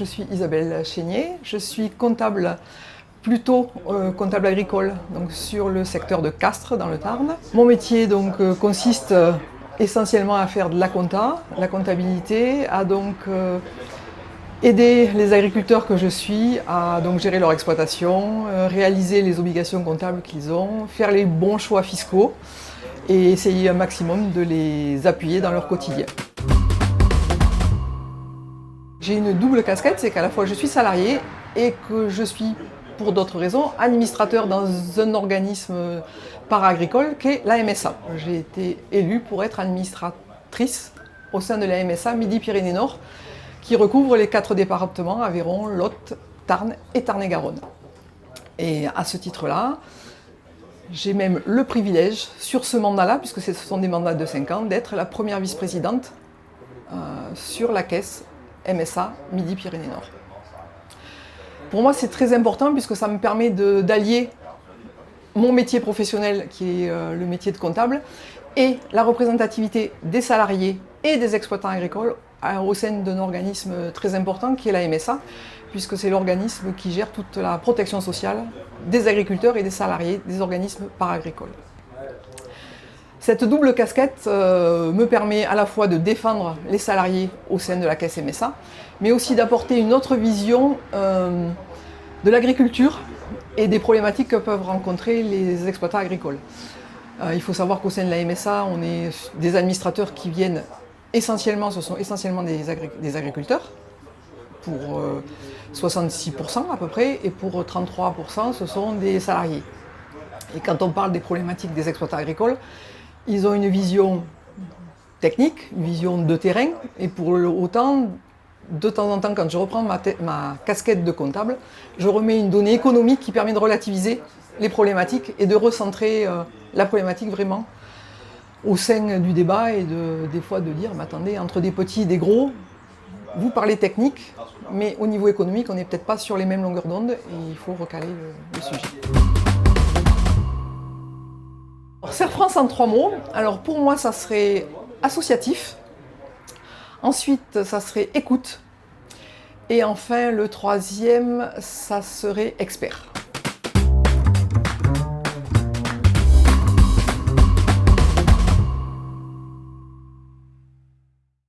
je suis Isabelle Chénier, je suis comptable, plutôt comptable agricole, donc sur le secteur de Castres dans le Tarn. Mon métier donc consiste essentiellement à faire de la compta, la comptabilité, à donc aider les agriculteurs que je suis à donc gérer leur exploitation, réaliser les obligations comptables qu'ils ont, faire les bons choix fiscaux et essayer un maximum de les appuyer dans leur quotidien. J'ai une double casquette, c'est qu'à la fois je suis salarié et que je suis, pour d'autres raisons, administrateur dans un organisme para-agricole qui est la MSA. J'ai été élue pour être administratrice au sein de la MSA Midi-Pyrénées-Nord, qui recouvre les 4 départements, Aveyron, Lot, Tarn et Tarn-et-Garonne. Et à ce titre-là, j'ai même le privilège, sur ce mandat-là, puisque ce sont des mandats de 5 ans, d'être la première vice-présidente sur la caisse MSA Midi-Pyrénées-Nord. Pour moi, c'est très important puisque ça me permet d'allier mon métier professionnel, qui est le métier de comptable, et la représentativité des salariés et des exploitants agricoles au sein d'un organisme très important qui est la MSA, puisque c'est l'organisme qui gère toute la protection sociale des agriculteurs et des salariés des organismes para-agricoles. Cette double casquette me permet à la fois de défendre les salariés au sein de la caisse MSA, mais aussi d'apporter une autre vision de l'agriculture et des problématiques que peuvent rencontrer les exploitants agricoles. Il faut savoir qu'au sein de la MSA, on est des administrateurs qui viennent essentiellement, ce sont essentiellement des agriculteurs, pour 66% à peu près, et pour 33% ce sont des salariés. Et quand on parle des problématiques des exploitants agricoles, ils ont une vision technique, une vision de terrain, et pour autant, de temps en temps, quand je reprends ma casquette de comptable, je remets une donnée économique qui permet de relativiser les problématiques et de recentrer la problématique vraiment au sein du débat et des fois de dire, mais attendez, entre des petits et des gros, vous parlez technique, mais au niveau économique, on n'est peut-être pas sur les mêmes longueurs d'onde et il faut recaler le sujet. Serre-France en 3 mots. Alors pour moi, ça serait associatif. Ensuite, ça serait écoute. Et enfin, le 3e, ça serait expert.